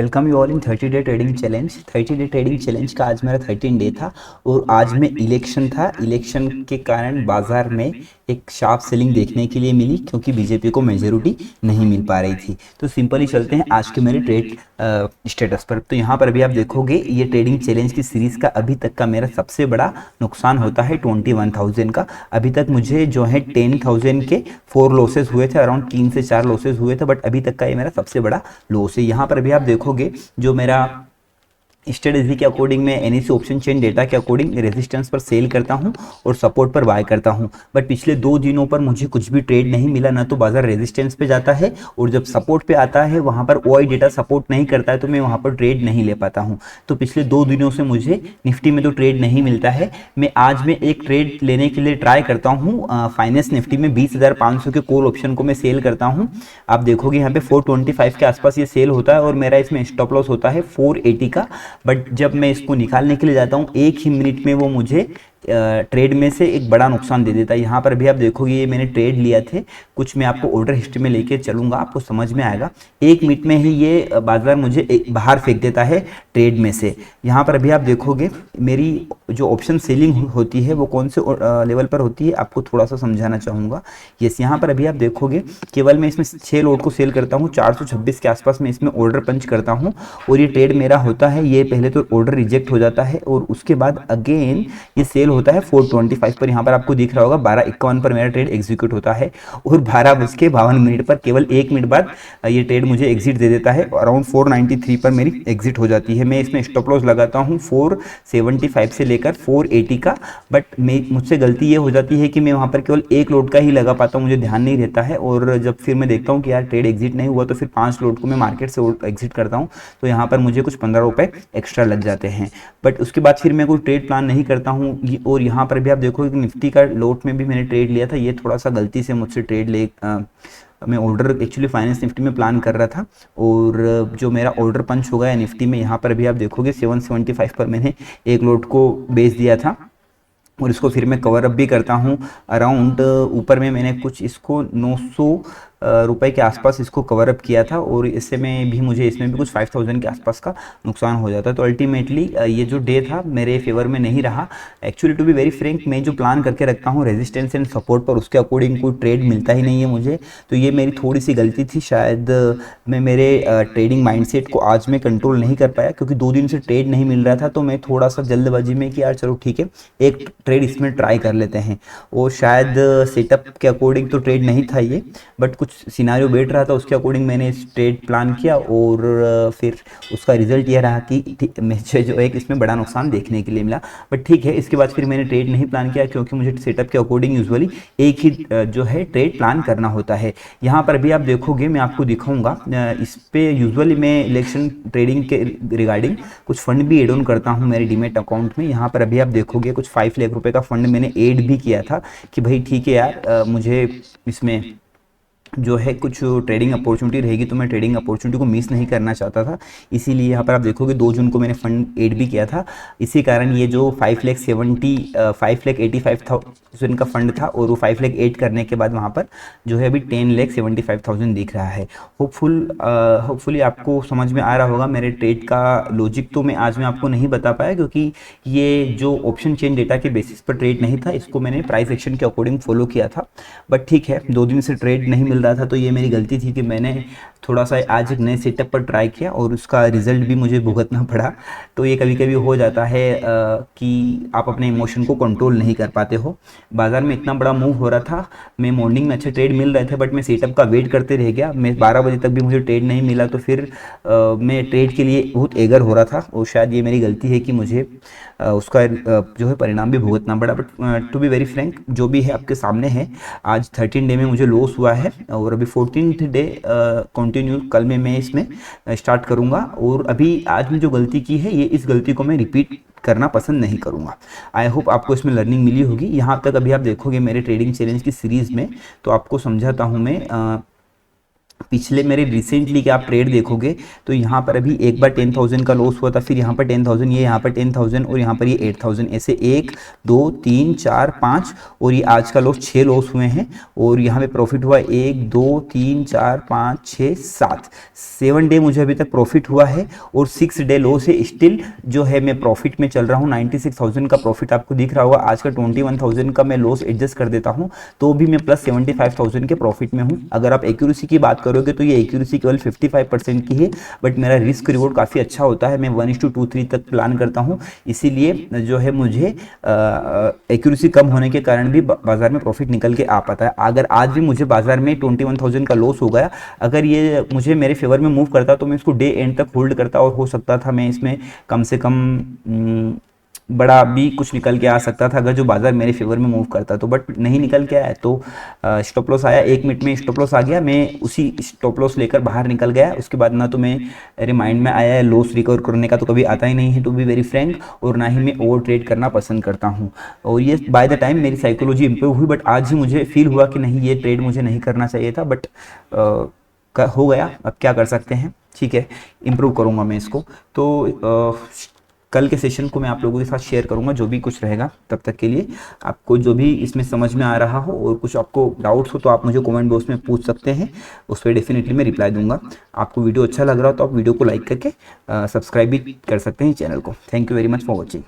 Welcome you all in 30 day trading challenge. 30 day trading challenge का आज मेरा 13 day था और आज में इलेक्शन था। इलेक्शन के कारण बाजार में एक शार्प सेलिंग देखने के लिए मिली क्योंकि बीजेपी को मेजोरिटी नहीं मिल पा रही थी। तो सिंपली चलते हैं आज के मेरे ट्रेड स्टेटस पर। तो यहाँ पर अभी आप देखोगे ये ट्रेडिंग चैलेंज की सीरीज़ का अभी तक का मेरा सबसे बड़ा नुकसान होता है 21,000 का। अभी तक मुझे जो है 10,000 के 4 लॉसेस हुए थे, अराउंड 3 से 4 लॉसेस हुए थे, बट अभी तक का ये मेरा सबसे बड़ा लॉस है। यहाँ पर अभी आप देखोगे जो मेरा स्ट्रेटजी के अकॉर्डिंग मैं एनएससी ऑप्शन चेन डेटा के अकॉर्डिंग रेजिस्टेंस पर सेल करता हूं और सपोर्ट पर बाय करता हूं। बट पिछले 2 दिनों पर मुझे कुछ भी ट्रेड नहीं मिला, ना तो बाजार रेजिस्टेंस पे जाता है और जब सपोर्ट पे आता है वहां पर ओआई डेटा सपोर्ट नहीं करता है तो मैं वहां पर ट्रेड नहीं ले पाता हूं। तो पिछले 2 दिनों से मुझे निफ्टी में तो ट्रेड नहीं मिलता है। मैं आज में एक ट्रेड लेने के लिए ट्राई करता हूँ। फाइनेंस निफ्टी में 20,500 के कॉल ऑप्शन को मैं सेल करता हूँ। आप देखोगे यहाँ पे 425 के आसपास ये सेल होता है और मेरा इसमें स्टॉप लॉस होता है 480 का। बट जब मैं इसको निकालने के लिए जाता हूँ 1 ही मिनट में वो मुझे ट्रेड में से एक बड़ा नुकसान दे देता है। यहाँ पर भी आप देखोगे ये मैंने ट्रेड लिया थे, कुछ मैं आपको ऑर्डर हिस्ट्री में लेके चलूंगा, आपको समझ में आएगा। 1 मिनट में ही ये बाजार मुझे बाहर फेंक देता है ट्रेड में से। यहाँ पर अभी आप देखोगे मेरी जो ऑप्शन सेलिंग होती है वो कौन से लेवल पर होती है आपको थोड़ा सा समझाना चाहूँगा। यस, यहाँ पर अभी आप देखोगे केवल मैं इसमें 6 लॉट को सेल करता हूँ, 426 के आसपास मैं इसमें ऑर्डर पंच करता हूँ और ये ट्रेड मेरा होता है। ये पहले तो ऑर्डर रिजेक्ट हो जाता है और उसके बाद अगेन ये सेल होता है 425 पर। यहाँ पर आपको दिख रहा होगा 12:51 पर मेरा ट्रेड एग्जीक्यूट होता है और 12:52 पर केवल 1 मिनट बाद ये ट्रेड मुझे एग्जिट दे देता है। अराउंड 493 पर मेरी एग्जिट हो जाती है। मैं इसमें स्टॉप लॉस लगाता हूँ 475 से लेकर 480 का। बट मुझसे गलती ये हो जाती है कि मैं वहाँ पर केवल 1 लॉट का ही लगा पाता हूँ, मुझे ध्यान नहीं रहता है। और जब फिर मैं देखता हूँ कि यार ट्रेड एग्जिट नहीं हुआ तो फिर 5 लॉट को मैं मार्केट से एग्जिट करता हूँ, तो यहाँ पर मुझे कुछ 15 रुपये एक्स्ट्रा लग जाते हैं। बट उसके बाद फिर मैं कोई ट्रेड प्लान नहीं करता हूँ। और यहाँ पर भी आप देखोगे कि निफ्टी का लॉट में भी मैंने ट्रेड लिया था, ये थोड़ा सा गलती से मुझसे ट्रेड मैं ऑर्डर एक्चुअली फाइनेंस निफ्टी में प्लान कर रहा था और जो मेरा ऑर्डर पंच हो गया निफ्टी में। यहाँ पर भी आप देखोगे 775 पर मैंने 1 लॉट को बेच दिया था और इसको फिर मैं कवर अप भी करता हूँ। अराउंड ऊपर में मैंने कुछ इसको 900 रुपए के आसपास इसको कवर अप किया था और इससे में भी मुझे इसमें भी कुछ 5,000 के आसपास का नुकसान हो जाता है। तो अल्टीमेटली ये जो डे था मेरे फेवर में नहीं रहा। Actually to be very frank, मैं जो प्लान करके रखता हूँ रेजिस्टेंस एंड सपोर्ट पर, उसके अकॉर्डिंग कोई ट्रेड मिलता ही नहीं है मुझे। तो ये मेरी थोड़ी सी गलती थी। शायद मैं मेरे ट्रेडिंग माइंडसेट को आज में कंट्रोल नहीं कर पाया क्योंकि 2 दिन से ट्रेड नहीं मिल रहा था। तो मैं थोड़ा सा जल्दबाजी में कि यार चलो ठीक है एक ट्रेड इसमें ट्राई कर लेते हैं, और शायद सेटअप के अकॉर्डिंग तो ट्रेड नहीं था ये, बट कुछ सिनारियो बैठ रहा था उसके अकॉर्डिंग मैंने इस ट्रेड प्लान किया और फिर उसका रिजल्ट ये रहा कि मुझे जो एक इसमें बड़ा नुकसान देखने के लिए मिला। बट ठीक है, इसके बाद फिर मैंने ट्रेड नहीं प्लान किया क्योंकि मुझे सेटअप के अकॉर्डिंग यूजुअली एक ही जो है ट्रेड प्लान करना होता है। यहाँ पर भी आप देखोगे मैं आपको दिखाऊंगा, इस पे यूजुअली मैं इलेक्शन ट्रेडिंग के रिगार्डिंग कुछ फंड भी एड ऑन करता हूँ मेरे डीमेट अकाउंट में। यहाँ पर अभी आप देखोगे कुछ 5 लाख रुपए का फंड मैंने ऐड भी किया था कि भाई ठीक है यार मुझे इसमें जो है कुछ ट्रेडिंग अपॉर्चुनिटी रहेगी तो मैं ट्रेडिंग अपॉर्चुनिटी को मिस नहीं करना चाहता था। इसीलिए यहाँ पर आप देखोगे 2 जून को मैंने फंड ऐड भी किया था। इसी कारण ये जो 5,85,000 का फंड था और वो 5 लाख ऐड करने के बाद वहाँ पर जो है अभी 10,75,000 दिख रहा है। होपफुली आपको समझ में आ रहा होगा। मेरे ट्रेड का लॉजिक तो मैं आज में आपको नहीं बता पाया क्योंकि ये जो ऑप्शन चेन डेटा के बेसिस पर ट्रेड नहीं था, इसको मैंने प्राइस एक्शन के अकॉर्डिंग फॉलो किया था। बट ठीक है, 2 दिन से ट्रेड नहीं मिल रहा था तो ये मेरी गलती थी कि मैंने थोड़ा सा आज एक नए सेटअप पर ट्राई किया और उसका रिजल्ट भी मुझे भुगतना पड़ा। तो ये कभी कभी हो जाता है कि आप अपने इमोशन को कंट्रोल नहीं कर पाते हो। बाजार में इतना बड़ा मूव हो रहा था, मैं मॉर्निंग में अच्छे ट्रेड मिल रहे थे बट मैं सेटअप का वेट करते रह गया। मैं 12 बजे तक भी मुझे ट्रेड नहीं मिला तो फिर मैं ट्रेड के लिए बहुत एगर हो रहा था और शायद ये मेरी गलती है कि मुझे उसका जो है परिणाम भी भुगतना पड़ा। But to be very frank, जो भी है आपके सामने है। आज 13 डे में मुझे लॉस हुआ है और अभी 14th डे कंटिन्यू कल में मैं इसमें स्टार्ट करूंगा। और अभी आज में जो गलती की है ये इस गलती को मैं रिपीट करना पसंद नहीं करूंगा। आई होप आपको इसमें लर्निंग मिली होगी। यहाँ तक अभी आप देखोगे मेरे ट्रेडिंग चैलेंज की सीरीज में, तो आपको समझाता हूँ मैं पिछले मेरे रिसेंटली के आप ट्रेड देखोगे तो यहाँ पर अभी एक बार 10,000 का लॉस हुआ था, फिर यहाँ पर 10,000, ये यहाँ पर 10,000 और यहाँ पर ये 8,000, ऐसे 1 2 3 4 5 और ये आज का लॉस 6 लॉस हुए हैं। और यहाँ पे प्रॉफिट हुआ 1 2 3 4 5 6 7 7 डे मुझे अभी तक प्रॉफिट हुआ है और 6 डे लॉस है। स्टिल जो है मैं प्रॉफिट में चल रहा हूँ। 96,000 का प्रॉफिट आपको दिख रहा होगा, आज का 21,000 का मैं लॉस एडजस्ट कर देता हूँ तो भी मैं प्लस 75,000 के प्रॉफिट में हूँ। अगर आप एक्यूरेसी की बात करोगे तो ये एक्यूरेसी केवल 55% की है, बट मेरा रिस्क रिवॉर्ड काफ़ी अच्छा होता है। मैं 1:2 3 तक प्लान करता हूँ, इसीलिए जो है मुझे एक्यूरेसी कम होने के कारण भी बाजार में प्रॉफिट निकल के आ पाता है। अगर आज भी मुझे बाजार में 21,000 का लॉस हो गया, अगर ये मुझे मेरे फेवर में मूव करता तो मैं इसको डे एंड तक होल्ड करता और हो सकता था मैं इसमें कम से कम बड़ा भी कुछ निकल के आ सकता था अगर जो बाजार मेरे फेवर में मूव करता तो, बट नहीं निकल के आया। तो स्टॉप लॉस आया, 1 मिनट में स्टॉप लॉस आ गया, मैं उसी स्टॉप लॉस लेकर बाहर निकल गया। उसके बाद ना तो मेरे माइंड में आया है लॉस रिकवर करने का, तो कभी आता ही नहीं है टू बी वेरी फ्रैंक, और ना ही मैं ओवर ट्रेड करना पसंद करता हूँ। और ये बाय द टाइम मेरी साइकोलॉजी इंप्रूव हुई, बट आज ही मुझे फील हुआ कि नहीं ये ट्रेड मुझे नहीं करना चाहिए था, बट हो गया, अब क्या कर सकते हैं। ठीक है, इम्प्रूव करूँगा मैं इसको। तो कल के सेशन को मैं आप लोगों के साथ शेयर करूंगा जो भी कुछ रहेगा। तब तक के लिए आपको जो भी इसमें समझ में आ रहा हो और कुछ आपको डाउट्स हो तो आप मुझे कमेंट बॉक्स में पूछ सकते हैं, उस पर डेफिनेटली मैं रिप्लाई दूंगा। आपको वीडियो अच्छा लग रहा हो तो आप वीडियो को लाइक करके सब्सक्राइब भी कर सकते हैं चैनल को। Thank you very much for watching.